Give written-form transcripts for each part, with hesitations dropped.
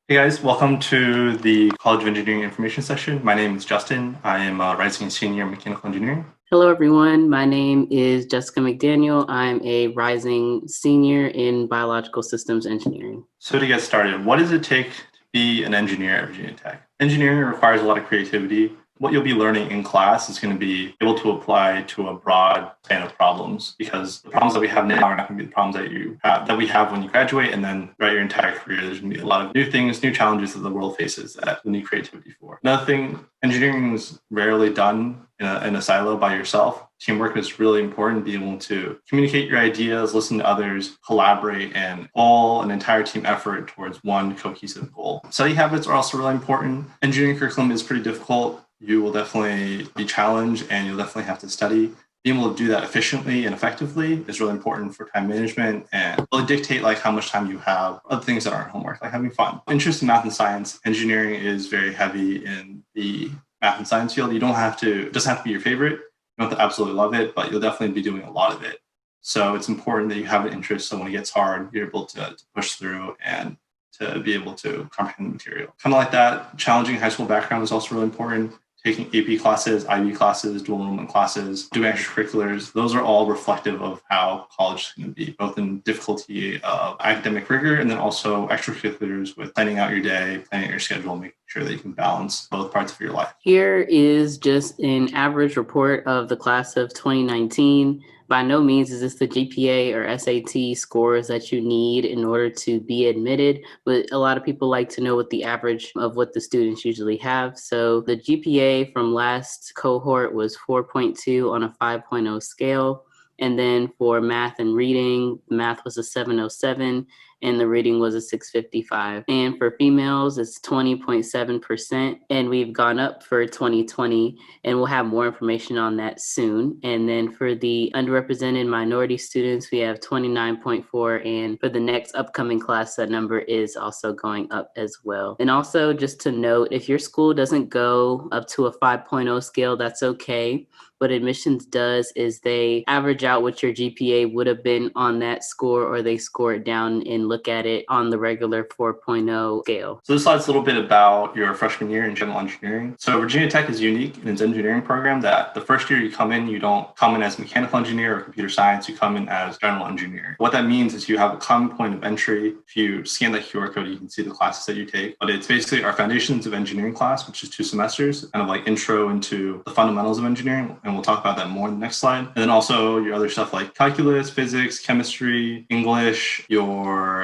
Hey guys, welcome to the College of Engineering information session. My name is Justin. I am a rising senior in mechanical engineering. Hello, everyone. My name is Jessica McDaniel. I'm a rising senior in biological systems engineering. So to get started, what does it take to be an engineer at Virginia Tech? Engineering requires a lot of creativity. What you'll be learning in class is going to be able to apply to a broad span of problems, because the problems that we have now are not going to be the problems that we have when you graduate, and then throughout your entire career, there's going to be a lot of new things, new challenges that the world faces that you need creativity for. Another thing, engineering is rarely done in a silo by yourself. Teamwork is really important. Being able to communicate your ideas, listen to others, collaborate, and all an entire team effort towards one cohesive goal. Study habits are also really important. Engineering curriculum is pretty difficult. You will definitely be challenged and you'll definitely have to study. Being able to do that efficiently and effectively is really important for time management and will dictate how much time you have. Other things that aren't homework, like having fun. Interest in math and science. Engineering is very heavy in the math and science field. You don't have to, it doesn't have to be your favorite. You don't have to absolutely love it, but you'll definitely be doing a lot of it. So it's important that you have an interest, so when it gets hard, you're able to push through and to be able to comprehend the material. Kind of like that, challenging high school background is also really important. Taking AP classes, IB classes, dual enrollment classes, doing extracurriculars, those are all reflective of how college is going to be, both in difficulty of academic rigor and then also extracurriculars with planning out your day, planning out your schedule, making sure that you can balance both parts of your life. Here is just an average report of the class of 2019. By no means is this the GPA or SAT scores that you need in order to be admitted, but a lot of people like to know what the average of what the students usually have. So the GPA from last cohort was 4.2 on a 5.0 scale. And then for math and reading, math was a 707 and the reading was a 655. And for females, it's 20.7%. And we've gone up for 2020, and we'll have more information on that soon. And then for the underrepresented minority students, we have 29.4. And for the next upcoming class, that number is also going up as well. And also, just to note, if your school doesn't go up to a 5.0 scale, that's okay. What admissions does is they average out what your GPA would have been on that score, or they score it down and look at it on the regular 4.0 scale. So this slide's a little bit about your freshman year in general engineering. So Virginia Tech is unique in its engineering program that the first year you come in, you don't come in as mechanical engineer or computer science, you come in as general engineer. What that means is you have a common point of entry. If you scan that QR code, you can see the classes that you take. But it's basically our Foundations of Engineering class, which is 2 semesters, kind of like intro into the fundamentals of engineering. And we'll talk about that more in the next slide. And then also your other stuff like calculus, physics, chemistry, English, your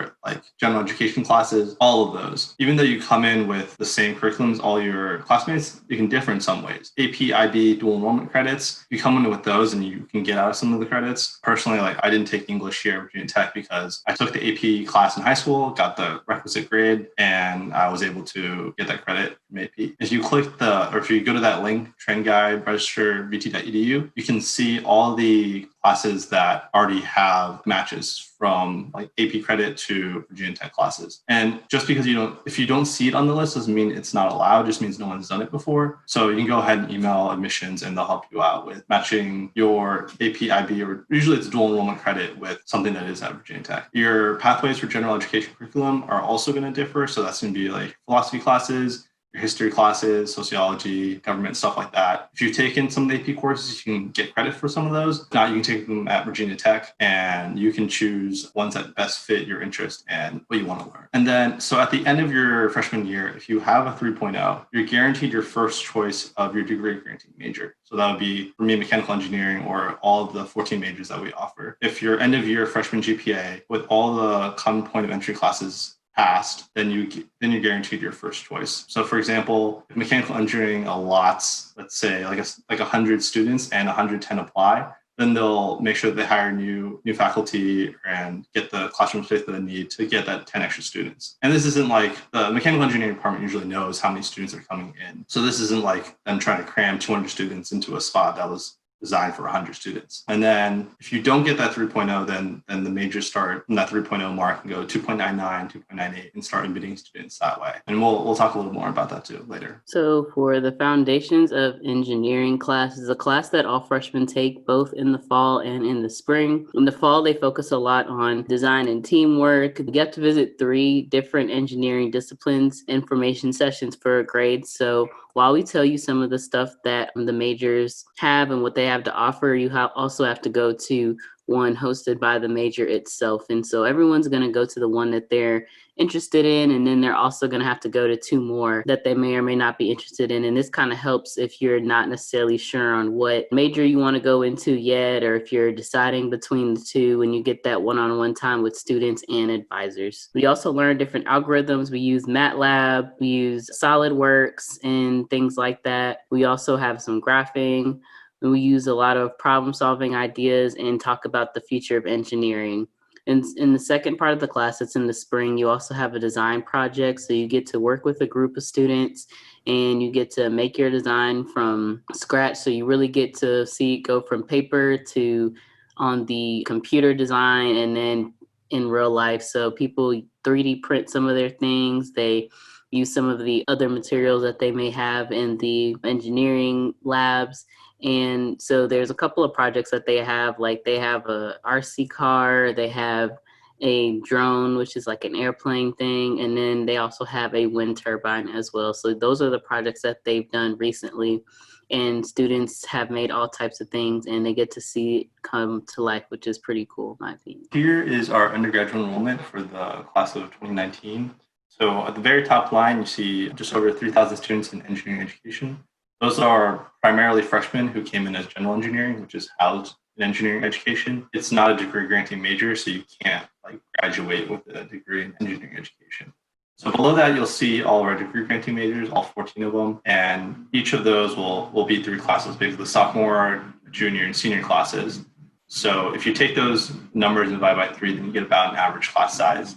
general education classes, all of those. Even though you come in with the same curriculums, all your classmates, you can differ in some ways. AP, IB, dual enrollment credits, you come in with those and you can get out of some of the credits. Personally, I didn't take English here at Virginia Tech because I took the AP class in high school, got the requisite grade, and I was able to get that credit from AP. If you if you go to that link, trend guide, register, vt.edu, you can see all the classes that already have matches from AP credit to Virginia Tech classes. And just because if you don't see it on the list doesn't mean it's not allowed, it just means no one's done it before. So you can go ahead and email admissions and they'll help you out with matching your AP, IB, or usually it's dual enrollment credit with something that is at Virginia Tech. Your pathways for general education curriculum are also going to differ. So that's going to be philosophy classes, your history classes, sociology, government, stuff like that. If you've taken some of the AP courses, you can get credit for some of those. If not, you can take them at Virginia Tech and you can choose ones that best fit your interest and what you want to learn. And then, so at the end of your freshman year, if you have a 3.0, you're guaranteed your first choice of your degree granting major. So that would be, for me, mechanical engineering or all of the 14 majors that we offer. If your end of year freshman GPA with all the common point of entry classes passed, then you're guaranteed your first choice. So for example, if mechanical engineering allots, let's say 100 students and 110 apply, then they'll make sure that they hire new faculty and get the classroom space that they need to get that 10 extra students. And this isn't the mechanical engineering department usually knows how many students are coming in. So this isn't like them trying to cram 200 students into a spot that was designed for 100 students. And then if you don't get that 3.0, then the majors start from that 3.0 mark and go 2.99, 2.98 and start admitting students that way. And we'll talk a little more about that too later. So for the Foundations of Engineering class is a class that all freshmen take both in the fall and in the spring. In the fall, they focus a lot on design and teamwork. You get to visit 3 different engineering disciplines, information sessions for grades. So while we tell you some of the stuff that the majors have and what they have to offer, you also have to go to one hosted by the major itself. And so everyone's going to go to the one that they're interested in, and then they're also going to have to go to 2 more that they may or may not be interested in. And this kind of helps if you're not necessarily sure on what major you want to go into yet, or if you're deciding between the 2, when you get that one-on-one time with students and advisors. We also learn different algorithms. We use MATLAB, we use SolidWorks and things like that. We also have some graphing. We use a lot of problem-solving ideas and talk about the future of engineering. In the second part of the class, it's in the spring, you also have a design project. So you get to work with a group of students and you get to make your design from scratch. So you really get to see it go from paper to on the computer design and then in real life. So people 3D print some of their things. They use some of the other materials that they may have in the engineering labs. And so there's a couple of projects that they have, like they have a RC car, they have a drone, which is like an airplane thing, and then they also have a wind turbine as well. So those are the projects that they've done recently. And students have made all types of things and they get to see it come to life, which is pretty cool, in my opinion. Here is our undergraduate enrollment for the class of 2019. So at the very top line, you see just over 3,000 students in engineering education. Those are primarily freshmen who came in as general engineering, which is housed in engineering education. It's not a degree granting major, so you can't graduate with a degree in engineering education. So below that, you'll see all of our degree granting majors, all 14 of them, and each of those will be 3 classes, basically sophomore, junior, and senior classes. So if you take those numbers and divide by 3, then you get about an average class size.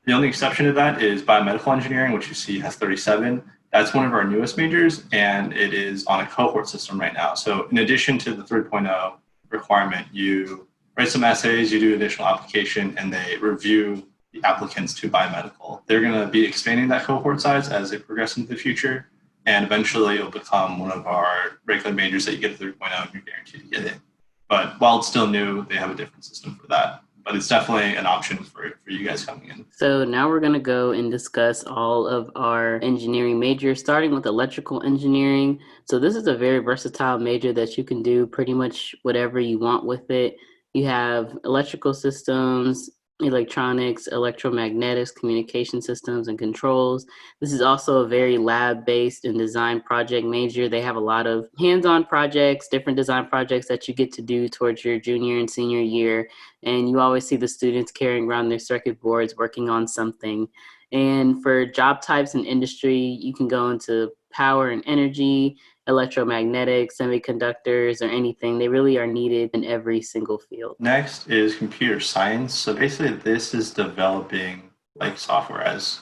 The only exception to that is biomedical engineering, which you see has 37. That's one of our newest majors, and it is on a cohort system right now. So in addition to the 3.0 requirement, you write some essays, you do additional application, and they review the applicants to biomedical. They're going to be expanding that cohort size as they progress into the future, and eventually it'll become one of our regular majors that you get a 3.0 and you're guaranteed to get it. But while it's still new, they have a different system for that. But it's definitely an option for you guys coming in. So now we're going to go and discuss all of our engineering majors, starting with electrical engineering. So this is a very versatile major that you can do pretty much whatever you want with it. You have electrical systems, electronics, electromagnetics, communication systems, and controls. This is also a very lab-based and design project major. They have a lot of hands-on projects, different design projects that you get to do towards your junior and senior year. And you always see the students carrying around their circuit boards working on something. And for job types and industry, you can go into power and energy, electromagnetics, semiconductors, or anything. They really are needed in every single field. Next is computer science. So basically this is developing software as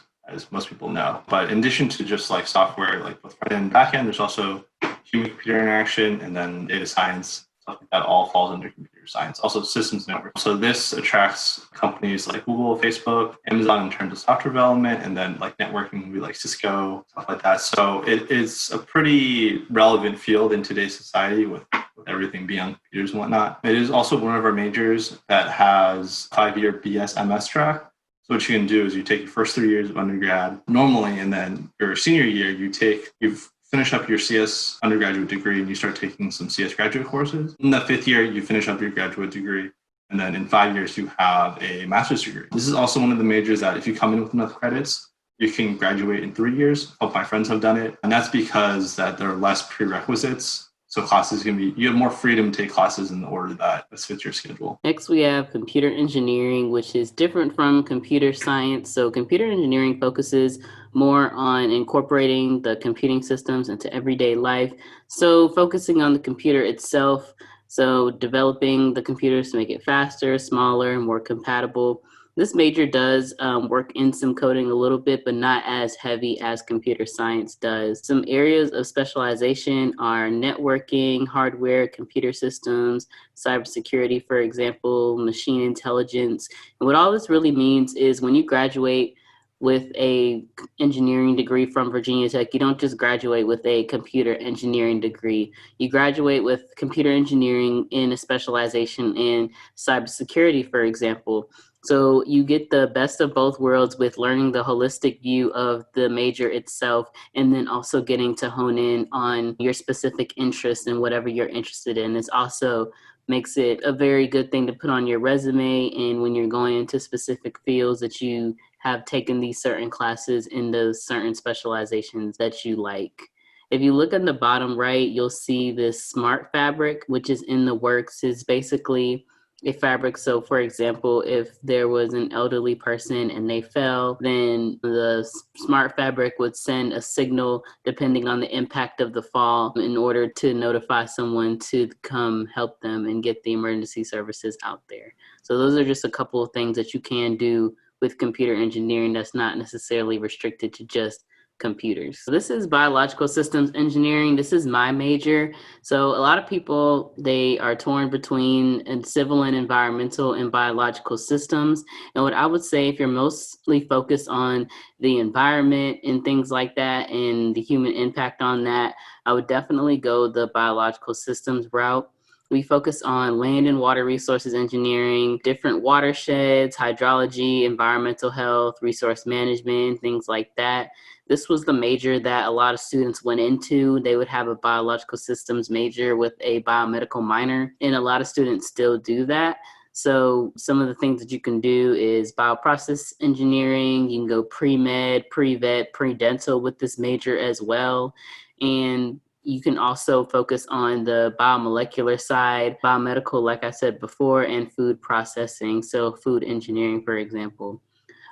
most people know. But in addition to just software, both front end and back end, there's also human computer interaction and then data science. Stuff like that all falls under computer science. Also systems network. So this attracts companies like Google, Facebook, Amazon in terms of software development, and then networking would be like Cisco, stuff like that. So it is a pretty relevant field in today's society with everything being on computers and whatnot. It is also one of our majors that has 5-year BS MS track. So what you can do is you take your first 3 years of undergrad normally, and then your senior year, you've finish up your CS undergraduate degree and you start taking some CS graduate courses. In the 5th year, you finish up your graduate degree. And then in 5 years, you have a master's degree. This is also one of the majors that if you come in with enough credits, you can graduate in 3 years. A couple of my friends have done it. And that's because that there are less prerequisites. So you have more freedom to take classes in the order that fits your schedule. Next, we have computer engineering, which is different from computer science. So computer engineering focuses more on incorporating the computing systems into everyday life. So focusing on the computer itself, so developing the computers to make it faster, smaller, and more compatible. This major does work in some coding a little bit, but not as heavy as computer science does. Some areas of specialization are networking, hardware, computer systems, cybersecurity, for example, machine intelligence. And what all this really means is when you graduate with a engineering degree from Virginia Tech, you don't just graduate with a computer engineering degree. You graduate with computer engineering in a specialization in cybersecurity, for example. So you get the best of both worlds with learning the holistic view of the major itself, and then also getting to hone in on your specific interest in whatever you're interested in. This also makes it a very good thing to put on your resume, and when you're going into specific fields that you have taken these certain classes in those certain specializations that you like. If you look on the bottom right, you'll see this smart fabric, which is in the works. Is basically a fabric. So, for example, if there was an elderly person and they fell, then the smart fabric would send a signal depending on the impact of the fall in order to notify someone to come help them and get the emergency services out there. So, those are just a couple of things that you can do with computer engineering that's not necessarily restricted to just computers. So this is biological systems engineering. This is my major. So a lot of people, they are torn between civil and environmental and biological systems. And what I would say, if you're mostly focused on the environment and things like that and the human impact on that, I would definitely go the biological systems route. We focus on land and water resources engineering, different watersheds, hydrology, environmental health, resource management, things like that. This was the major that a lot of students went into. They would have a biological systems major with a biomedical minor, and a lot of students still do that. So some of the things that you can do is bioprocess engineering. You can go pre-med, pre-vet, pre-dental with this major as well. And you can also focus on the biomolecular side, biomedical, like I said before, and food processing. So food engineering, for example.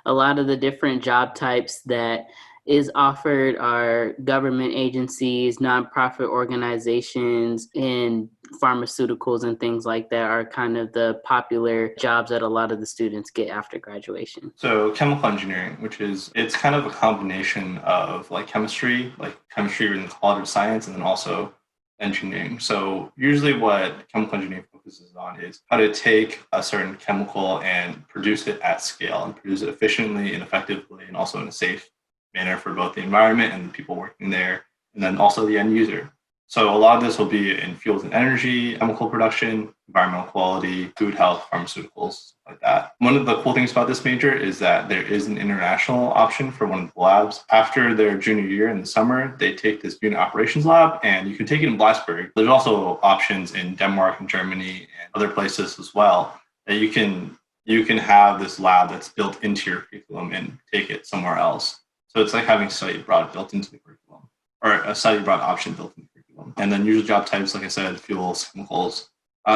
A lot of the different job types that is offered are government agencies, nonprofit organizations, and pharmaceuticals and things like that are kind of the popular jobs that a lot of the students get after graduation. So chemical engineering, it's kind of a combination of like chemistry in the College of Science, and then also engineering. So usually what chemical engineering focuses on is how to take a certain chemical and produce it at scale and produce it efficiently and effectively and also in a safe manner for both the environment and the people working there, and then also the end user. So a lot of this will be in fuels and energy, chemical production, environmental quality, food health, pharmaceuticals, like that. One of the cool things about this major is that there is an international option for one of the labs. After their junior year in the summer, they take this unit operations lab, and you can take it in Blasberg. There's also options in Denmark and Germany and other places as well that you can have this lab that's built into your curriculum and take it somewhere else. So it's like having study abroad built into the curriculum, or a study abroad option built into the curriculum. And then usual job types, like I said, fuels, chemicals,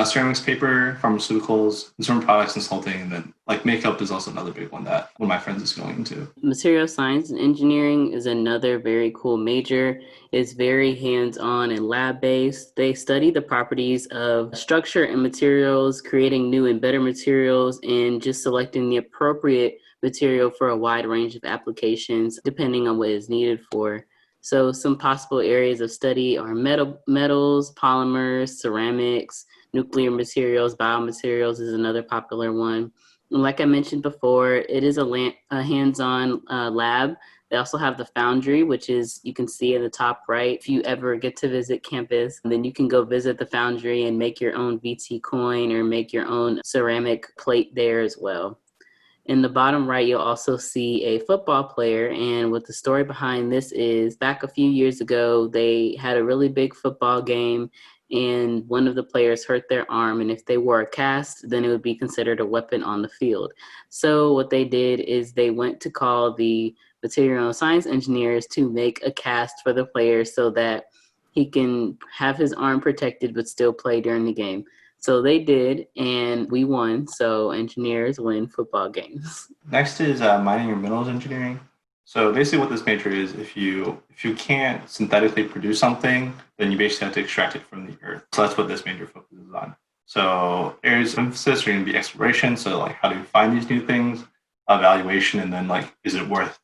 ceramics, paper, pharmaceuticals, consumer products, consulting, and then like makeup is also another big one that one of my friends is going into. Material science and engineering is another very cool major. It's very hands-on and lab-based. They study the properties of structure and materials, creating new and better materials, and just selecting the appropriate material for a wide range of applications depending on what is needed for. So some possible areas of study are metals, polymers, ceramics, nuclear materials, biomaterials is another popular one. And like I mentioned before, it is a hands-on lab. They also have the foundry, which is, you can see in the top right. If you ever get to visit campus, then you can go visit the foundry and make your own VT coin or make your own ceramic plate there as well. In the bottom right, you'll also see a football player. And what the story behind this is, back a few years ago, they had a really big football game and one of the players hurt their arm. And if they wore a cast, then it would be considered a weapon on the field. So what they did is they went to call the material science engineers to make a cast for the player so that he can have his arm protected but still play during the game. So they did, and we won. So engineers win football games. Next is mining and minerals engineering. So basically what this major is, if you can't synthetically produce something, then you basically have to extract it from the earth. So that's what this major focuses on. So areas of emphasis are going to be exploration. So like, how do we find these new things? evaluation, and then like, is it worth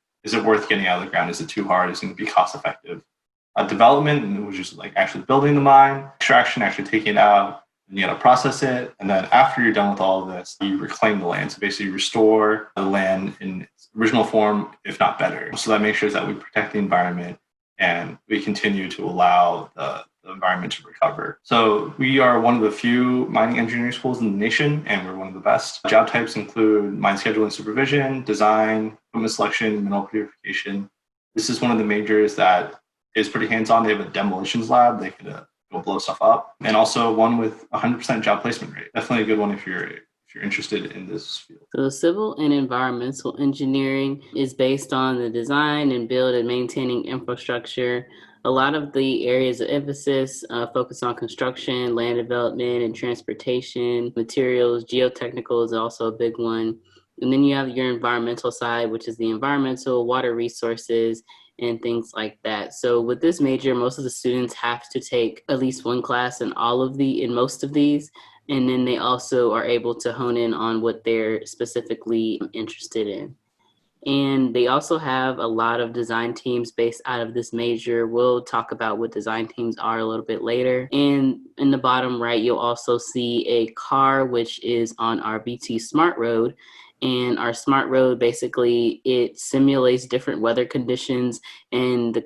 getting out of the ground? Is it too hard? Is it going to be cost effective? Development, which is like actually building the mine, extraction, actually taking it out, and you got to process it. And then after you're done with all of this, you reclaim the land. So basically restore the land in its original form, if not better. So that makes sure that we protect the environment and we continue to allow the environment to recover. So we are one of the few mining engineering schools in the nation, and we're one of the best. Job types include mine scheduling supervision, design, equipment selection, mineral purification. This is one of the majors that is pretty hands-on. They have a demolitions lab. They could go blow stuff up. And also one with 100% job placement rate. Definitely a good one if you're interested in this field. So civil and environmental engineering is based on the design and build and maintaining infrastructure. A lot of the areas of emphasis focus on construction, land development, and transportation, materials. Geotechnical is also a big one. And then you have your environmental side, which is the environmental, water resources, and things like that. So with this major, most of the students have to take at least one class in most of these. And then they also are able to hone in on what they're specifically interested in. And they also have a lot of design teams based out of this major. We'll talk about what design teams are a little bit later. And in the bottom right, you'll also see a car, which is on our BT Smart Road. And our smart road, basically, it simulates different weather conditions, and the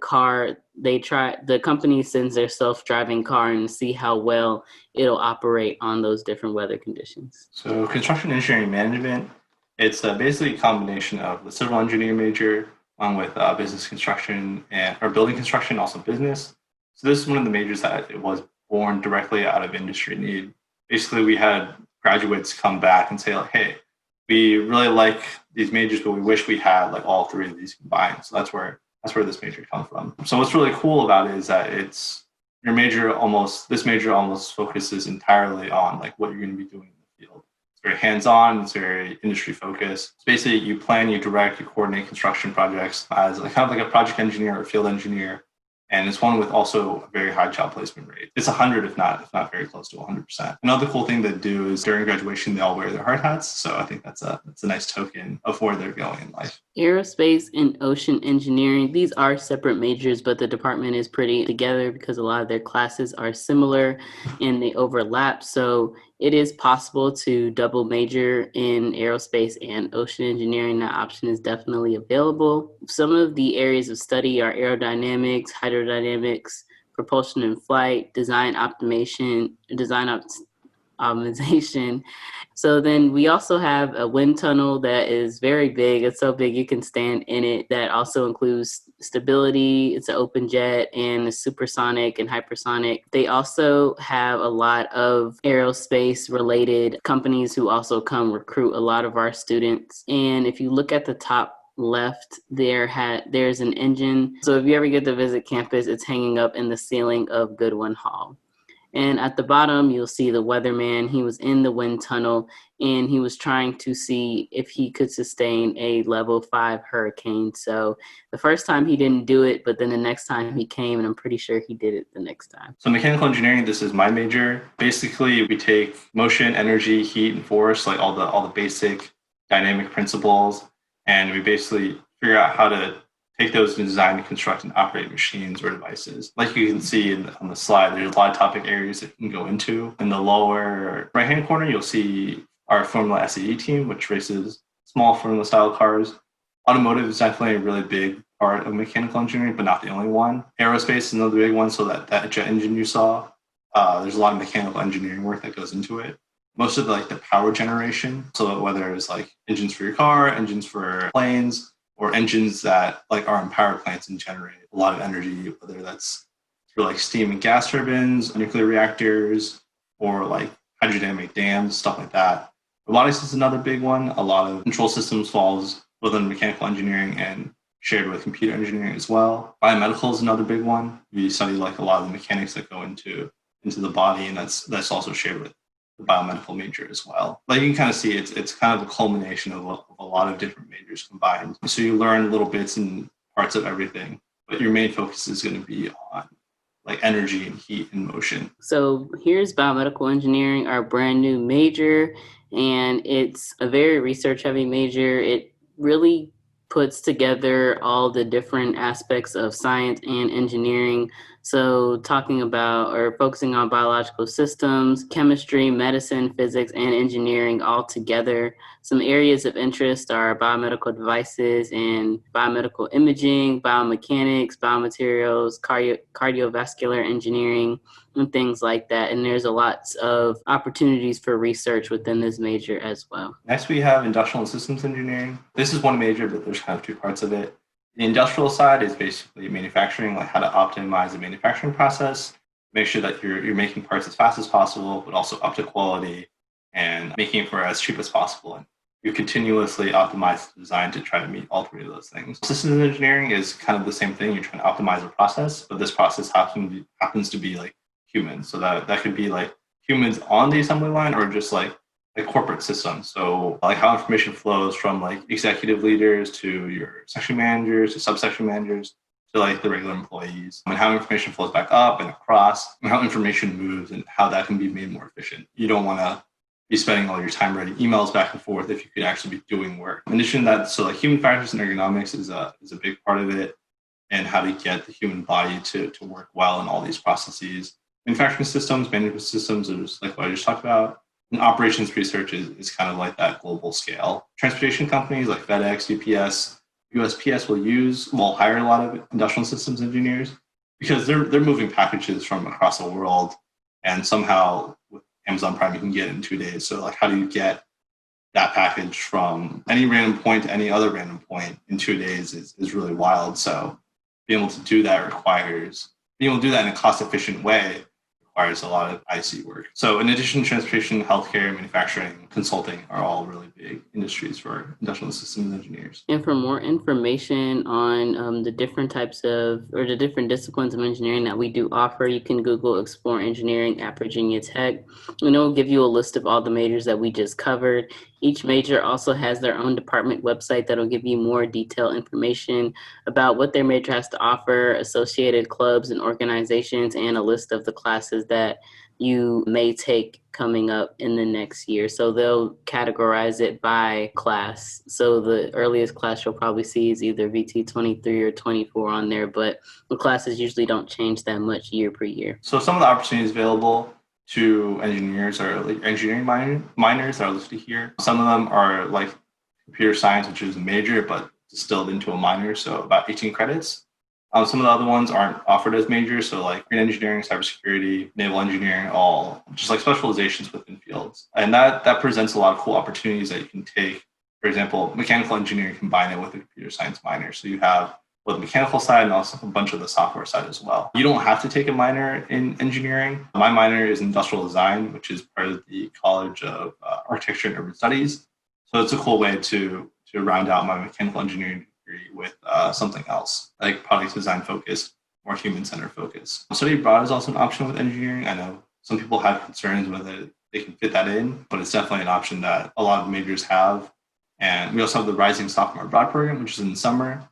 company sends their self-driving car and see how well it'll operate on those different weather conditions. So construction engineering management, it's basically a combination of the civil engineering major along with business construction or building construction, also business. So this is one of the majors that it was born directly out of industry need. Basically, we had graduates come back and say, like, hey, we really like these majors, but we wish we had like all three of these combined. So that's where this major comes from. So what's really cool about it is that this major almost focuses entirely on like what you're going to be doing in the field. It's very hands-on, it's very industry focused. It's basically you plan, you direct, you coordinate construction projects as like, kind of like a project engineer or field engineer. And it's one with also a very high job placement rate. It's 100, if not very close to 100%. Another cool thing they do is during graduation, they all wear their hard hats. So I think that's a nice token of where they're going in life. Aerospace and ocean engineering, these are separate majors, but the department is pretty together because a lot of their classes are similar and they overlap. So it is possible to double major in aerospace and ocean engineering. That option is definitely available. Some of the areas of study are aerodynamics, hydrodynamics, propulsion and flight, design optimization. So then we also have a wind tunnel that is very big. It's so big you can stand in it. That also includes stability. It's an open jet and a supersonic and hypersonic. They also have a lot of aerospace related companies who also come recruit a lot of our students. And if you look at the top left, there's an engine. So if you ever get to visit campus, it's hanging up in the ceiling of Goodwin Hall. And at the bottom, you'll see the weatherman. He was in the wind tunnel and he was trying to see if he could sustain a level 5 hurricane. So the first time he didn't do it, but then the next time he came, and I'm pretty sure he did it the next time. So mechanical engineering, this is my major. Basically, we take motion, energy, heat, and force, like all the basic dynamic principles, and we basically figure out how to take those and design and construct and operate machines or devices. Like you can see on the slide, there's a lot of topic areas that you can go into. In the lower right-hand corner, you'll see our Formula SAE team, which races small Formula style cars. Automotive is definitely a really big part of mechanical engineering, but not the only one. Aerospace is another big one. So that jet engine you saw, there's a lot of mechanical engineering work that goes into it. Most of the power generation. So whether it's like engines for your car, engines for planes, or engines that are in power plants and generate a lot of energy, whether that's through like steam and gas turbines, nuclear reactors, or like hydrodynamic dams, stuff like that. Robotics is another big one. A lot of control systems falls within mechanical engineering and shared with computer engineering as well. Biomedical is another big one. We study like a lot of the mechanics that go into the body, and that's also shared with the biomedical major as well. Like you can kind of see, it's kind of a culmination of a lot of different majors combined. So you learn little bits and parts of everything, but your main focus is going to be on like energy and heat and motion. So here's biomedical engineering, our brand new major, and it's a very research heavy major. It really puts together all the different aspects of science and engineering. So, talking about or focusing on biological systems, chemistry, medicine, physics, and engineering all together. Some areas of interest are biomedical devices and biomedical imaging, biomechanics, biomaterials, cardiovascular engineering, and things like that. And there's a lot of opportunities for research within this major as well. Next, we have industrial and systems engineering. This is one major, but there's kind of two parts of it. The industrial side is basically manufacturing, like how to optimize the manufacturing process, make sure that you're making parts as fast as possible, but also up to quality and making it for as cheap as possible. And you continuously optimize the design to try to meet all three of those things. Systems engineering is kind of the same thing. You're trying to optimize a process, but this process happens to be like humans. So that could be like humans on the assembly line or just like corporate systems. So like how information flows from like executive leaders to your section managers to subsection managers to like the regular employees, and how information flows back up and across, and how information moves and how that can be made more efficient. You don't want to be spending all your time writing emails back and forth if you could actually be doing work. In addition to that, so like human factors and ergonomics is a big part of it, and how to get the human body to work well in all these processes. Manufacturing systems, management systems is like what I just talked about. And operations research is kind of like that global scale. Transportation companies like FedEx, UPS, USPS will hire a lot of industrial systems engineers because they're moving packages from across the world, and somehow with Amazon Prime you can get it in 2 days. So like how do you get that package from any random point to any other random point in 2 days is really wild. So being able to do that requires being able to do that in a cost efficient way requires a lot of IC work. So in addition, transportation, healthcare, manufacturing, consulting are all really big industries for industrial systems engineers. And for more information on the different types of, or the different disciplines of engineering that we do offer, you can Google Explore Engineering at Virginia Tech. And it will give you a list of all the majors that we just covered. Each major also has their own department website that'll give you more detailed information about what their major has to offer, associated clubs and organizations, and a list of the classes that you may take coming up in the next year. So they'll categorize it by class. So the earliest class you'll probably see is either VT 23 or 24 on there, but the classes usually don't change that much year per year. So some of the opportunities available to engineers are like engineering minors that are listed here. Some of them are like computer science, which is a major, but distilled into a minor, so about 18 credits. Some of the other ones aren't offered as majors, so like green engineering, cybersecurity, naval engineering, all just like specializations within fields. And that presents a lot of cool opportunities that you can take. For example, mechanical engineering, combine it with a computer science minor. So you have both the mechanical side and also a bunch of the software side as well. You don't have to take a minor in engineering. My minor is industrial design, which is part of the College of Architecture and Urban Studies. So it's a cool way to round out my mechanical engineering degree with something else, like product design focused, more human-centered focus. Study abroad is also an option with engineering. I know some people have concerns whether they can fit that in, but it's definitely an option that a lot of majors have. And we also have the Rising Sophomore Abroad program, which is in the summer.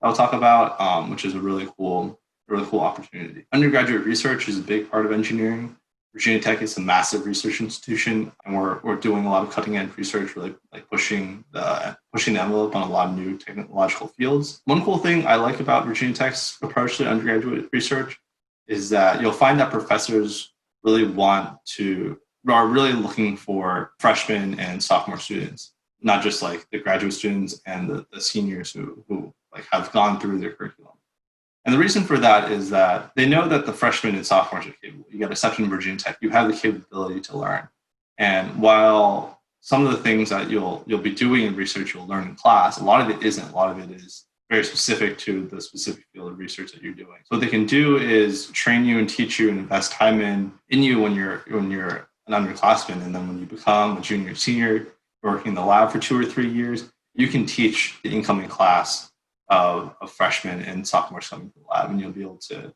I'll talk about, which is a really cool opportunity. Undergraduate research is a big part of engineering. Virginia Tech is a massive research institution, and we're doing a lot of cutting edge research, really like pushing the envelope on a lot of new technological fields. One cool thing I like about Virginia Tech's approach to undergraduate research is that you'll find that professors really are really looking for freshmen and sophomore students, not just like the graduate students and the seniors who like have gone through their curriculum. And the reason for that is that they know that the freshmen and sophomores are capable. You got a section in Virginia Tech, you have the capability to learn. And while some of the things that you'll be doing in research you'll learn in class, a lot of it isn't. A lot of it is very specific to the specific field of research that you're doing. So what they can do is train you and teach you and invest time in you when you're an underclassman, and then when you become a junior or senior, working in the lab for 2 or 3 years, you can teach the incoming class of freshmen and sophomores coming to the lab, and you'll be able to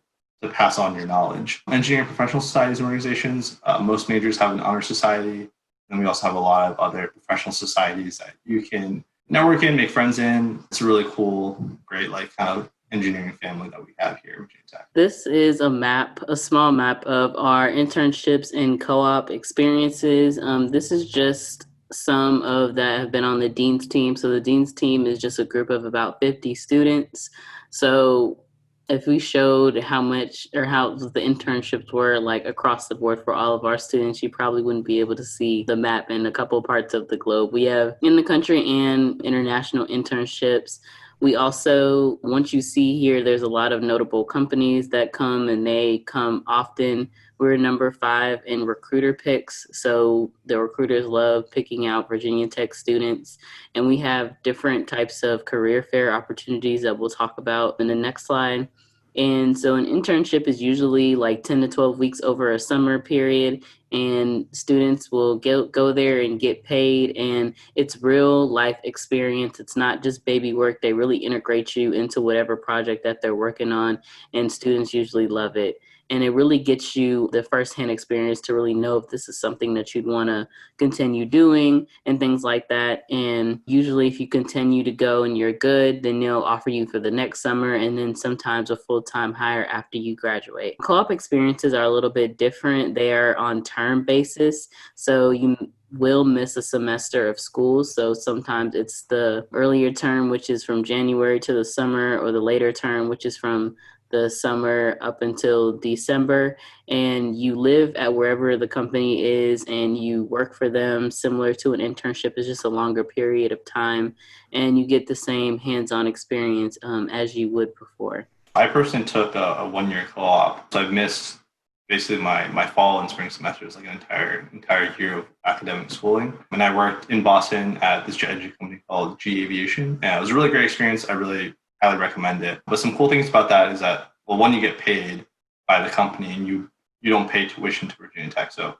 pass on your knowledge. Engineering professional societies and organizations, most majors have an honor society, and we also have a lot of other professional societies that you can network in, make friends in. It's a really cool, great, like kind of engineering family that we have here at Virginia Tech. This is a small map of our internships and co-op experiences. This is just some of that have been on the Dean's team. So the Dean's team is just a group of about 50 students. So if we showed how much or how the internships were like across the board for all of our students, you probably wouldn't be able to see the map in a couple parts of the globe. We have in the country and international internships. We also, once you see here, there's a lot of notable companies that come and they come often. We're number 5 in recruiter picks. So the recruiters love picking out Virginia Tech students. And we have different types of career fair opportunities that we'll talk about in the next slide. And so an internship is usually like 10 to 12 weeks over a summer period, and students will go there and get paid, and it's real life experience. It's not just baby work. They really integrate you into whatever project that they're working on, and students usually love it. And it really gets you the firsthand experience to really know if this is something that you'd want to continue doing and things like that. And usually if you continue to go and you're good, then they'll offer you for the next summer and then sometimes a full-time hire after you graduate. Co-op experiences are a little bit different. They are on term basis. So you will miss a semester of school. So sometimes it's the earlier term, which is from January to the summer, or the later term, which is from the summer up until December, and you live at wherever the company is and you work for them, similar to an internship. Is just a longer period of time, and you get the same hands-on experience as you would before. I personally took a 1-year co-op, so I've missed basically my fall and spring semesters, like an entire year of academic schooling. And I worked in Boston at this jet engine company called G Aviation, and it was a really great experience. I really highly recommend it. But some cool things about that is that, well, one, you get paid by the company, and you don't pay tuition to Virginia Tech. So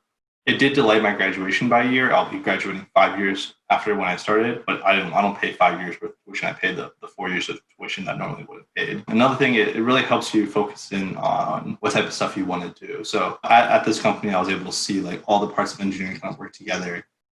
it did delay my graduation by a year. I'll be graduating 5 years after when I started, but I don't pay 5 years worth of tuition. I paid the 4 years of tuition that normally would have paid. Another thing, it really helps you focus in on what type of stuff you want to do. So at this company, I was able to see like all the parts of engineering kind of work together.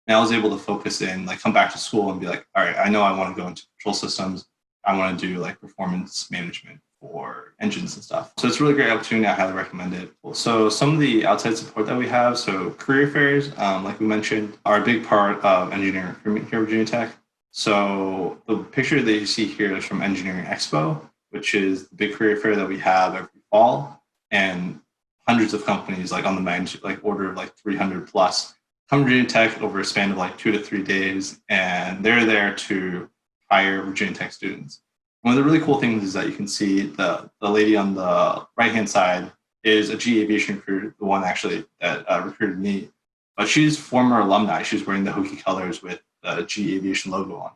And I was able to focus in, like come back to school and be like, all right, I know I want to go into control systems. I want to do like performance management for engines and stuff. So it's a really great opportunity. I highly recommend it. So some of the outside support that we have, so career fairs, like we mentioned, are a big part of engineering recruitment here at Virginia Tech. So the picture that you see here is from Engineering Expo, which is the big career fair that we have every fall. And hundreds of companies, like on the magnitude, like order of like 300 plus, come to Virginia Tech over a span of like 2 to 3 days. And they're there to hire Virginia Tech students. One of the really cool things is that you can see the lady on the right-hand side is a G Aviation recruiter, the one actually that recruited me. But she's former alumni. She's wearing the Hokie colors with the G Aviation logo on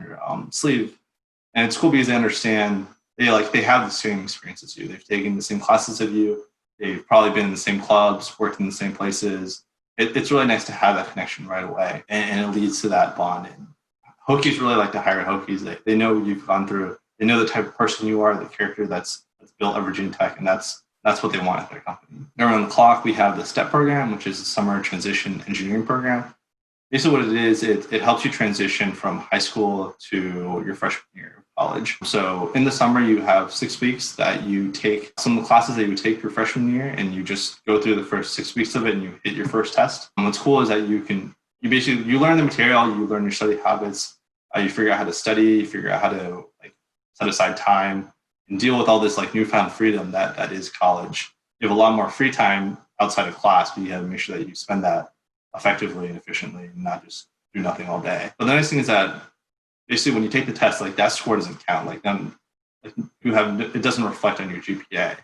her sleeve. And it's cool because they understand, they have the same experience as you. They've taken the same classes as you. They've probably been in the same clubs, worked in the same places. It's really nice to have that connection right away. And it leads to that bond. And Hokies really like to hire Hokies. They know you've gone through. They know the type of person you are, the character that's built at Virginia Tech, and that's what they want at their company. Around the clock, we have the STEP program, which is a summer transition engineering program. Basically, what it is, it helps you transition from high school to your freshman year of college. So in the summer, you have 6 weeks that you take some of the classes that you would take your freshman year, and you just go through the first 6 weeks of it, and you hit your first test. And what's cool is that you learn the material, you learn your study habits. You figure out how to study, you figure out how to set aside time and deal with all this like newfound freedom that is college. You have a lot more free time outside of class, but you have to make sure that you spend that effectively and efficiently and not just do nothing all day. But the nice thing is that basically when you take the test, like that score doesn't count. It doesn't reflect on your GPA.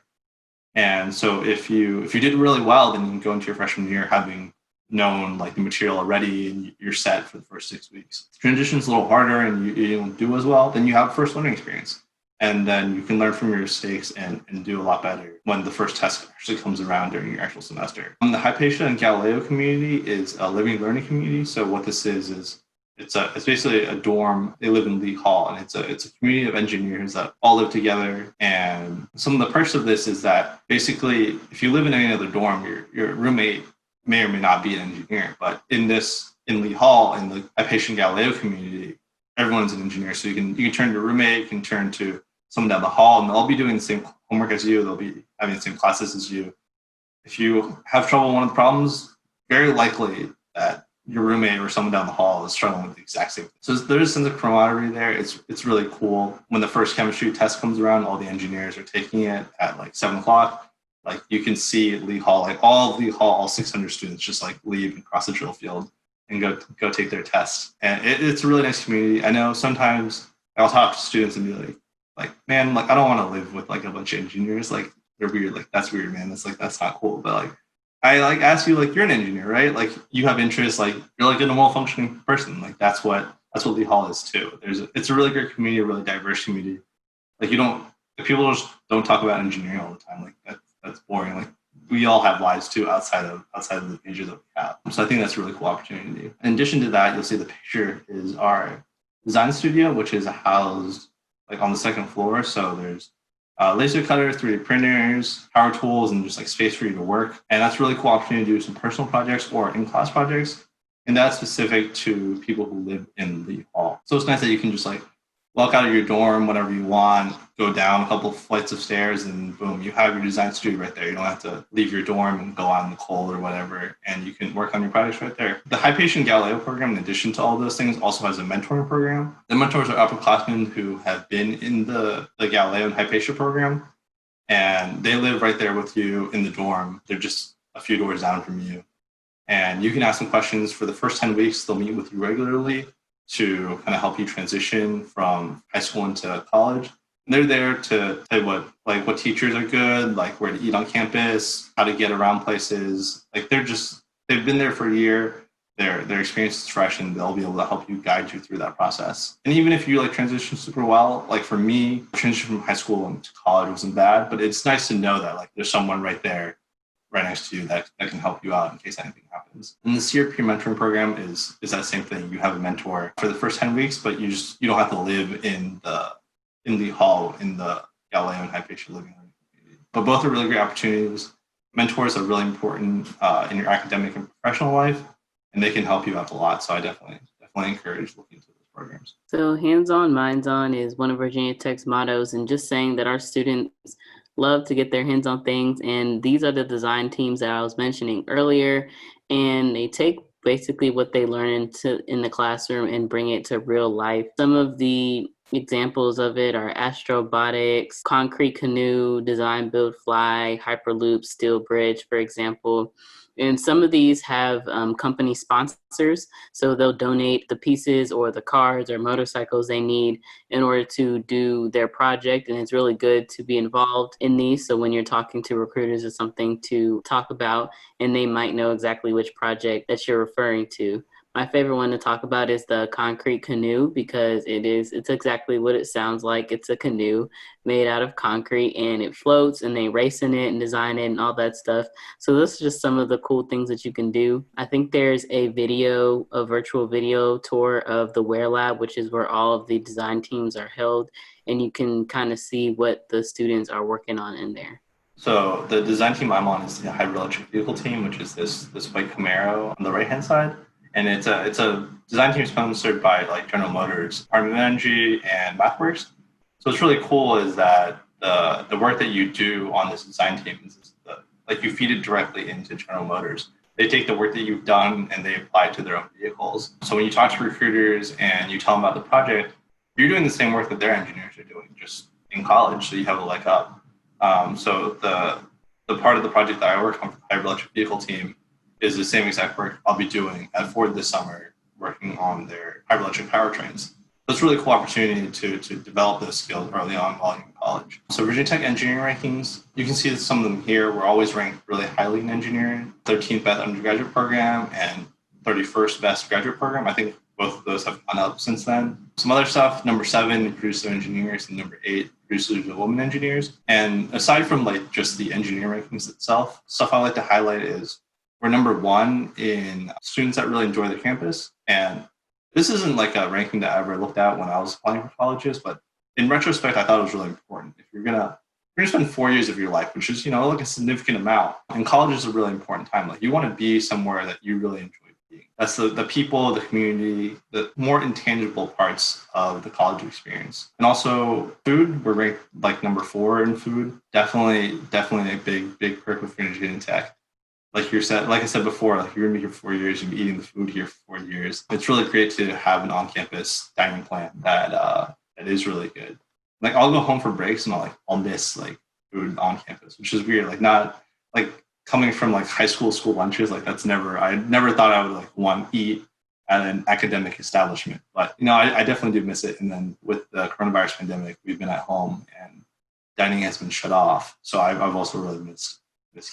And so if you did really well, then you can go into your freshman year having known like the material already and you're set for the first 6 weeks. Transition's a little harder and you don't do as well, then you have first learning experience. And then you can learn from your mistakes and do a lot better when the first test actually comes around during your actual semester. The Hypatia and Galileo community is a living learning community. So what this is it's basically a dorm. They live in Lee Hall, and it's a community of engineers that all live together. And some of the perks of this is that basically if you live in any other dorm, your roommate may or may not be an engineer, but in Lee Hall, in the Hypatia Galileo community, everyone's an engineer. So you can turn to your roommate, you can turn to someone down the hall, and they'll be doing the same homework as you. They'll be having the same classes as you. If you have trouble with one of the problems, very likely that your roommate or someone down the hall is struggling with the exact same thing. So there's a sense of camaraderie there. It's really cool. When the first chemistry test comes around, all the engineers are taking it at like 7 o'clock. Like you can see Lee Hall, like all of Lee Hall, all 600 students just like leave and cross the drill field and go take their test. And it's a really nice community. I know sometimes I'll talk to students and be like, man, like I don't want to live with like a bunch of engineers. Like they're weird. Like that's weird, man. That's not cool. But like I like ask you, like you're an engineer, right? Like you have interests. Like you're like a normal functioning person. Like that's what Lee Hall is too. It's a really great community, a really diverse community. Like people just don't talk about engineering all the time. Like that's boring. Like we all have lives too outside of the major that we have. So I think that's a really cool opportunity. In addition to that, you'll see the picture is our design studio, which is housed like on the second floor. So there's laser cutter, 3D printers, power tools, and just like space for you to work. And that's a really cool opportunity to do some personal projects or in-class projects. And that's specific to people who live in Lee Hall. So it's nice that you can just like walk out of your dorm whenever you want, go down a couple of flights of stairs, and boom, you have your design studio right there. You don't have to leave your dorm and go out in the cold or whatever, and you can work on your projects right there. The Hypatia Galileo program, in addition to all those things, also has a mentoring program. The mentors are upperclassmen who have been in the Galileo and Hypatia program, and they live right there with you in the dorm. They're just a few doors down from you. And you can ask them questions for the first 10 weeks. They'll meet with you regularly to kind of help you transition from high school into college. And they're there to tell you what teachers are good, like where to eat on campus, how to get around places. Like they've been there for a year. Their experience is fresh, and they'll be able to help you, guide you through that process. And even if you like transition super well, like for me, transition from high school into college wasn't bad, but it's nice to know that like there's someone right there, right next to you that can help you out in case anything happens. And the Seer Peer Mentoring Program is that same thing. You have a mentor for the first 10 weeks, but you don't have to live in the hall in the Galileo and Hypatia living room community. But both are really great opportunities. Mentors are really important in your academic and professional life, and they can help you out a lot. So I definitely encourage looking into those programs. So hands-on, minds-on is one of Virginia Tech's mottos, and just saying that our students love to get their hands on things. And these are the design teams that I was mentioning earlier. And they take basically what they learn in the classroom and bring it to real life. Some of the examples of it are Astrobotics, Concrete Canoe, Design, Build, Fly, Hyperloop, Steel Bridge, for example. And some of these have company sponsors, so they'll donate the pieces or the cars or motorcycles they need in order to do their project. And it's really good to be involved in these. So when you're talking to recruiters, it's something to talk about, and they might know exactly which project that you're referring to. My favorite one to talk about is the Concrete Canoe, because it's exactly what it sounds like. It's a canoe made out of concrete, and it floats, and they race in it and design it and all that stuff. So this is just some of the cool things that you can do. I think there's a virtual video tour of the Wear Lab, which is where all of the design teams are held, and you can kind of see what the students are working on in there. So the design team I'm on is the hybrid electric vehicle team, which is this white Camaro on the right-hand side. And it's a design team sponsored by like General Motors, Department of Energy, and MathWorks. So what's really cool is that the work that you do on this design team is like you feed it directly into General Motors. They take the work that you've done and they apply it to their own vehicles. So when you talk to recruiters and you tell them about the project, you're doing the same work that their engineers are doing, just in college. So you have a leg up. So the part of the project that I work on for the hybrid electric vehicle team is the same exact work I'll be doing at Ford this summer, working on their hybrid electric powertrains. So it's a really cool opportunity to develop those skills early on while you're in college. So Virginia Tech engineering rankings, you can see some of them here. We're always ranked really highly in engineering, 13th best undergraduate program and 31st best graduate program. I think both of those have gone up since then. Some other stuff, number 7, producer engineers, and number 8, producers of women engineers. And aside from like just the engineering rankings itself, stuff I like to highlight is we're number 1 in students that really enjoy the campus. And this isn't like a ranking that I ever looked at when I was applying for colleges, but in retrospect, I thought it was really important. If you're gonna spend 4 years of your life, which is, like a significant amount, and college is a really important time. Like you want to be somewhere that you really enjoy being. That's the people, the community, the more intangible parts of the college experience. And also food, we're ranked like number 4 in food. Definitely a big perk with Virginia Tech. like I said before, like you're gonna be here for 4 years, you'll be eating the food here for 4 years. It's really great to have an on-campus dining plan that is really good. Like I'll go home for breaks and I'll miss like food on campus, which is weird. Like not like coming from like school lunches, like I never thought I would like want to eat at an academic establishment. But I definitely do miss it. And then with the coronavirus pandemic, we've been at home and dining has been shut off. So I've also really missed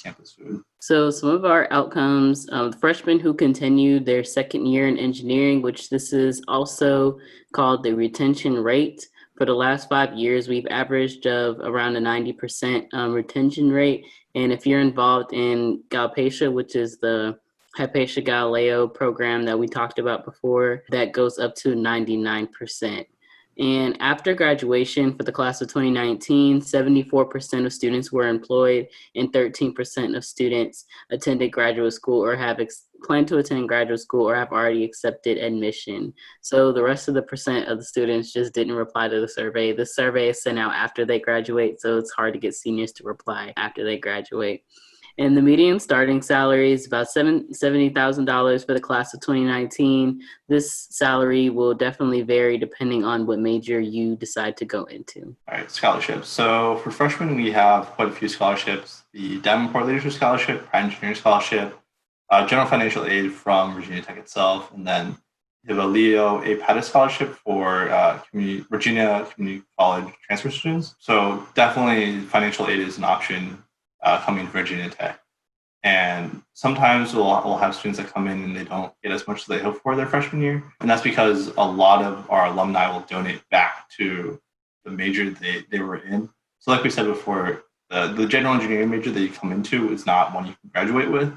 campus food. So some of our outcomes, the freshmen who continued their second year in engineering, which this is also called the retention rate. For the last 5 years, we've averaged of around a 90% retention rate. And if you're involved in Galpatia, which is the Hypatia Galileo program that we talked about before, that goes up to 99%. And after graduation for the class of 2019, 74% of students were employed and 13% of students attended graduate school or have planned to attend graduate school or have already accepted admission. So the rest of the percent of the students just didn't reply to the survey. The survey is sent out after they graduate, so it's hard to get seniors to reply after they graduate. And the median starting salary is about $70,000 for the class of 2019. This salary will definitely vary depending on what major you decide to go into. All right, scholarships. So for freshmen, we have quite a few scholarships: the Davenport Leadership Scholarship, Pratt Engineering Scholarship, General Financial Aid from Virginia Tech itself, and then we have a Leo A. Pettis Scholarship for Virginia Community College transfer students. So definitely financial aid is an option coming to Virginia Tech. And sometimes we'll have students that come in and they don't get as much as they hope for their freshman year. And that's because a lot of our alumni will donate back to the major they were in. So like we said before, the general engineering major that you come into is not one you can graduate with.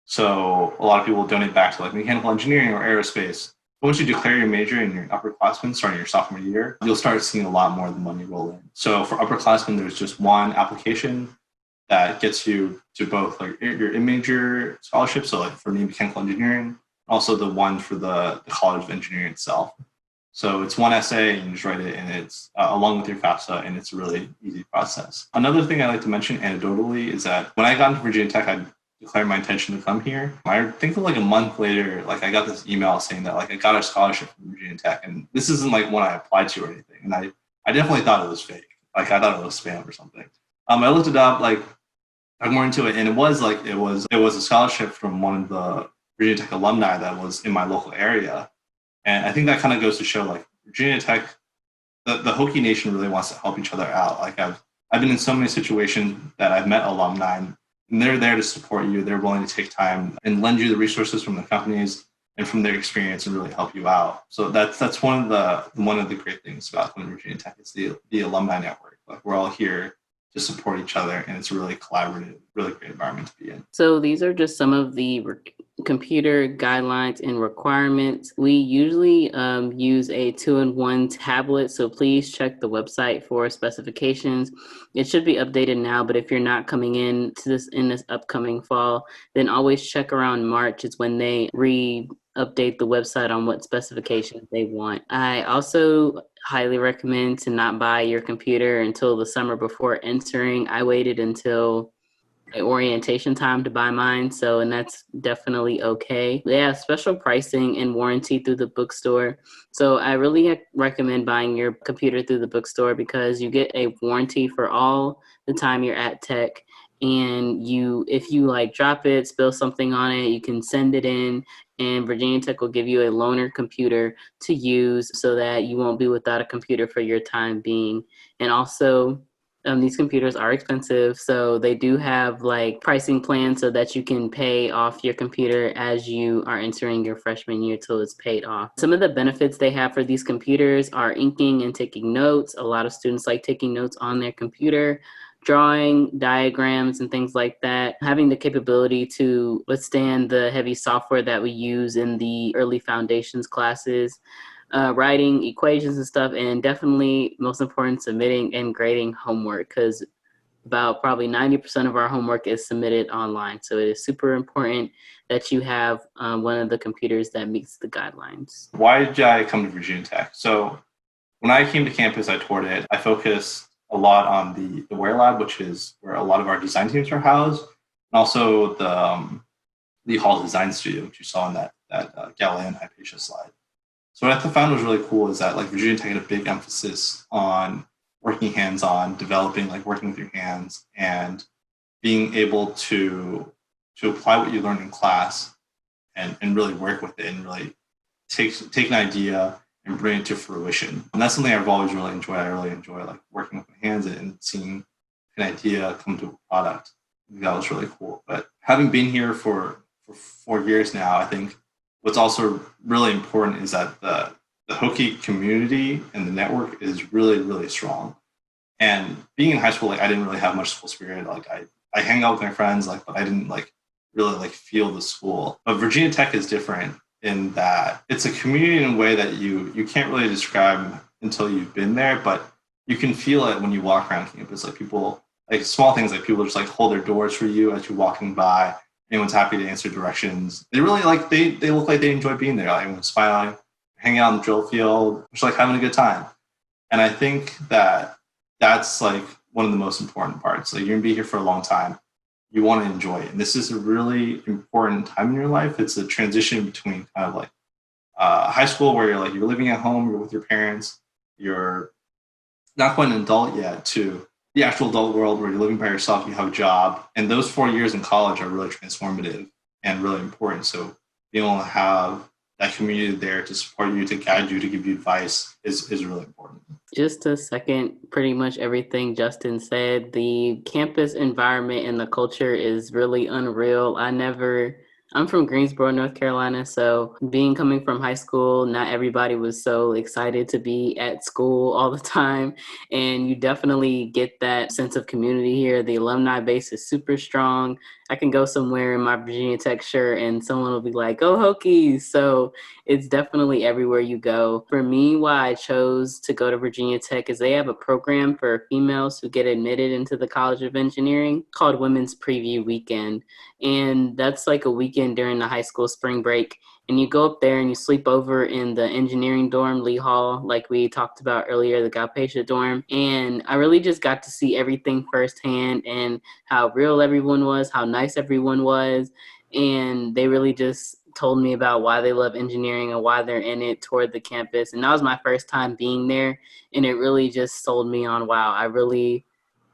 So a lot of people will donate back to like mechanical engineering or aerospace. But once you declare your major and you're an upperclassman starting your sophomore year, you'll start seeing a lot more of the money roll in. So for upperclassmen, there's just one application that gets you to both like your in-major scholarship, so like for me, mechanical engineering, also the one for the College of Engineering itself. So it's one essay, and you just write it, and it's along with your FAFSA, and it's a really easy process. Another thing I like to mention anecdotally is that when I got into Virginia Tech, I declared my intention to come here. I think like a month later, like I got this email saying that like I got a scholarship from Virginia Tech, and this isn't like one I applied to or anything, and I definitely thought it was fake. Like I thought it was spam or something. I looked it up, like I'm more into it, and it was a scholarship from one of the Virginia Tech alumni that was in my local area, and I think that kind of goes to show like Virginia Tech, the Hokie Nation really wants to help each other out. Like I've been in so many situations that I've met alumni, and they're there to support you. They're willing to take time and lend you the resources from the companies and from their experience and really help you out. So that's one of the great things about coming to Virginia Tech. It's the alumni network. Like we're all here to support each other, and it's a really collaborative, really great environment to be in. So these are just some of the computer guidelines and requirements. We usually use a 2-in-1 tablet, so please check the website for specifications. It should be updated now, but if you're not coming in this upcoming fall, then always check around March. It's when they update the website on what specifications they want. I also highly recommend to not buy your computer until the summer before entering. I waited until orientation time to buy mine, and that's definitely okay. They have special pricing and warranty through the bookstore, so I really recommend buying your computer through the bookstore because you get a warranty for all the time you're at Tech. And if you like drop it, spill something on it, you can send it in, and Virginia Tech will give you a loaner computer to use so that you won't be without a computer for your time being. And also, these computers are expensive, so they do have like pricing plans so that you can pay off your computer as you are entering your freshman year till it's paid off. Some of the benefits they have for these computers are inking and taking notes. A lot of students like taking notes on their computer, drawing diagrams and things like that, having the capability to withstand the heavy software that we use in the early foundations classes, writing equations and stuff, and definitely most important, submitting and grading homework, because about probably 90% of our homework is submitted online. So it is super important that you have one of the computers that meets the guidelines. Why did I come to Virginia Tech? So when I came to campus, I toured it. I focused a lot on the Ware Lab, which is where a lot of our design teams are housed, and also Lee Hall Design Studio, which you saw in that Galileo and Hypatia slide. So what I found was really cool is that like Virginia Tech had a big emphasis on working hands-on, developing, like working with your hands and being able to apply what you learned in class and really work with it and really take an idea and bring it to fruition. And that's something I've always really enjoyed. I really enjoy like working with my hands and seeing an idea come to a product. That was really cool. But having been here for 4 years now, I think what's also really important is that the Hokie community and the network is really, really strong. And being in high school, like I didn't really have much school spirit. Like I hang out with my friends, like, but I didn't like really like feel the school. But Virginia Tech is different in that it's a community in a way that you can't really describe until you've been there, but you can feel it when you walk around campus. Like people, like small things, like people just like hold their doors for you as you're walking by. Anyone's happy to answer directions. They really like, they look like they enjoy being there. Like everyone's smiling, hanging out in the drill field, just like having a good time. And I think that that's like one of the most important parts. Like you're gonna be here for a long time. You want to enjoy it. And this is a really important time in your life. It's a transition between kind of like high school where you're living at home, you're with your parents, you're not quite an adult yet, to the actual adult world where you're living by yourself, you have a job. And those 4 years in college are really transformative and really important. So being able to have that community there to support you, to guide you, to give you advice is really important. Just to second pretty much everything Justin said, the campus environment and the culture is really unreal. I'm from Greensboro, North Carolina, so coming from high school, not everybody was so excited to be at school all the time, and you definitely get that sense of community here. The alumni base is super strong. I can go somewhere in my Virginia Tech shirt and someone will be like, "Go Hokies!" So it's definitely everywhere you go. For me, why I chose to go to Virginia Tech is they have a program for females who get admitted into the College of Engineering called Women's Preview Weekend. And that's like a weekend during the high school spring break. And you go up there and you sleep over in the engineering dorm, Lee Hall, like we talked about earlier, the Galpatia dorm. And I really just got to see everything firsthand and how real everyone was, how nice everyone was. And they really just told me about why they love engineering and why they're in it toward the campus. And that was my first time being there. And it really just sold me on, wow, I really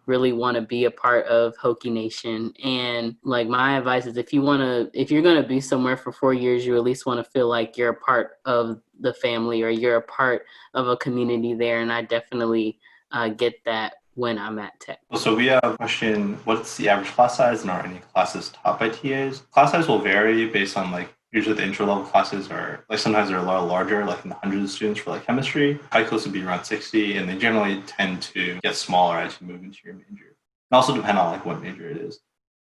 want to be a part of Hokie Nation. And like my advice is if you're going to be somewhere for 4 years, you at least want to feel like you're a part of the family or you're a part of a community there. And I definitely get that when I'm at Tech. So we have a question, what's the average class size and are any classes taught by TAs? Class size will vary based on like, usually the intro level classes are like sometimes they're a lot larger, like in the hundreds of students for like chemistry. High class would be around 60, and they generally tend to get smaller as you move into your major. It also depend on like what major it is.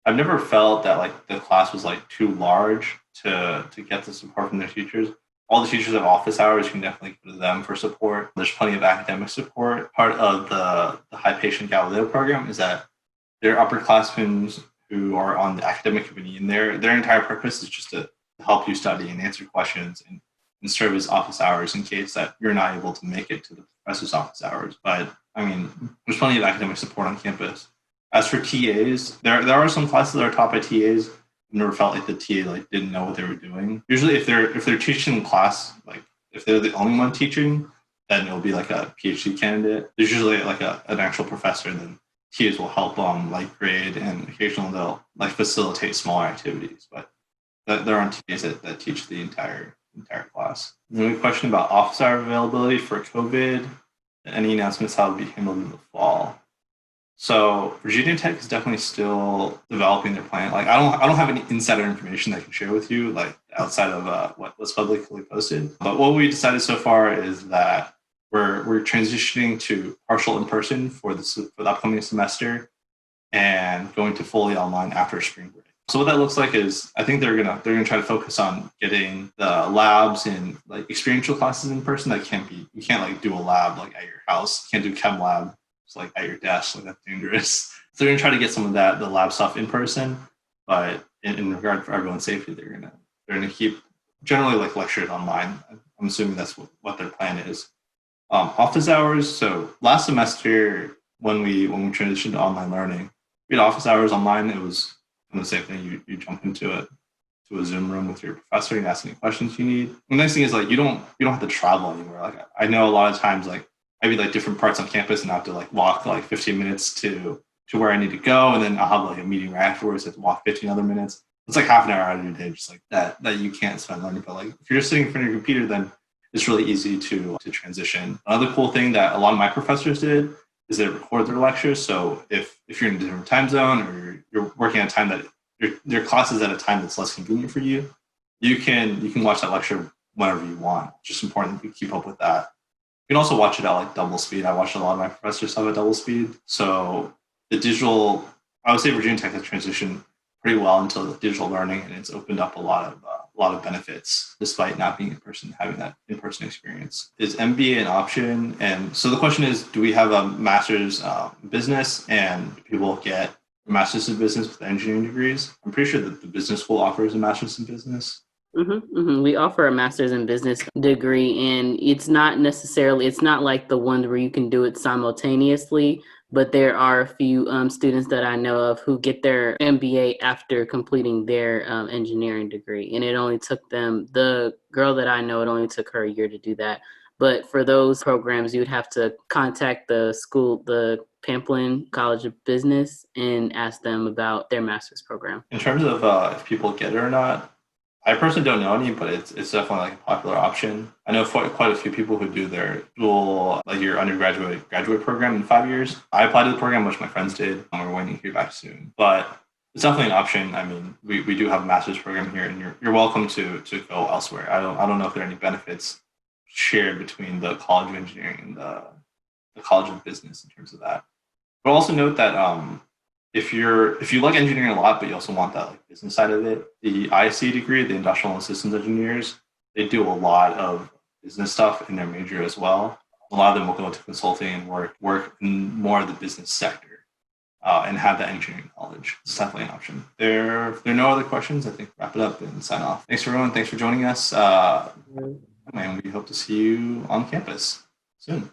I've never felt that like the class was like too large to get the support from their teachers. All the teachers have office hours. You can definitely go to them for support. There's plenty of academic support. Part of the Hypatia Galileo program is that they're upperclassmen who are on the academic committee, and their entire purpose is just to help you study and answer questions and serve as office hours in case that you're not able to make it to the professor's office hours. But I mean, there's plenty of academic support on campus. As for TAs, there are some classes that are taught by TAs. I never felt like the TA like didn't know what they were doing. Usually if they're teaching in class, like if they're the only one teaching, then it'll be like a PhD candidate. There's usually like an actual professor, and then TAs will help like grade, and occasionally they'll like facilitate smaller activities. But there aren't TAs that teach the entire class. And then we have a question about office hour availability for COVID. Any announcements how it'll be handled in the fall? So Virginia Tech is definitely still developing their plan. Like I don't have any insider information that I can share with you, like outside of what was publicly posted. But what we decided so far is that we're transitioning to partial in person for the upcoming semester, and going to fully online after spring break. So what that looks like is I think they're gonna try to focus on getting the labs and like experiential classes in person. You can't like do a lab like at your house. You can't do chem lab like at your desk, like that's dangerous. So they're gonna try to get some of the lab stuff in person, but in regard for everyone's safety, they're gonna keep generally like lectures online. I'm assuming that's what their plan is. Office hours. So last semester when we transitioned to online learning, we had office hours online. It was the same thing. You jump into it. to a Zoom room with your professor. You can ask any questions you need. The nice thing is like you don't have to travel anywhere. Like I know a lot of times like maybe like different parts on campus and I have to like walk like 15 minutes to where I need to go, and then I'll have like a meeting right afterwards. I have to walk 15 other minutes. It's like half an hour out of your day, just like that you can't spend learning. But like if you're just sitting in front of your computer, then it's really easy to transition. Another cool thing that a lot of my professors did is they record their lectures. So if you're in a different time zone or you're working at a time that your class is at a time that's less convenient for you, you can watch that lecture whenever you want. It's just important to keep up with that. You can also watch it at like double speed. I watched a lot of my professors have at double speed. So the digital, I would say Virginia Tech has transitioned pretty well into the digital learning, and it's opened up a lot of benefits despite not being in person, having that in-person experience. Is MBA an option? And so the question is, do we have a master's business, and do people get a master's in business with engineering degrees? I'm pretty sure that the business school offers a master's in business. We offer a master's in business degree, and it's not like the one where you can do it simultaneously, but there are a few students that I know of who get their MBA after completing their engineering degree. And it only took them, the girl that I know, it only took her a year to do that. But for those programs, you would have to contact the school, the Pamplin College of Business, and ask them about their master's program. In terms of if people get it or not, I personally don't know any, but it's definitely like a popular option. I know quite a few people who do their dual, like your undergraduate graduate program in 5 years. I applied to the program, which my friends did, and we're waiting to hear back soon. But it's definitely an option. I mean, we do have a master's program here, and you're welcome to go elsewhere. I don't know if there are any benefits shared between the College of Engineering and the College of Business in terms of that. But also note that if you like engineering a lot, but you also want that like business side of it, the IC degree, the Industrial and Systems Engineers, they do a lot of business stuff in their major as well. A lot of them will go into consulting and work in more of the business sector and have that engineering knowledge. It's definitely an option. There are no other questions. I think wrap it up and sign off. Thanks everyone. Thanks for joining us. And we hope to see you on campus soon.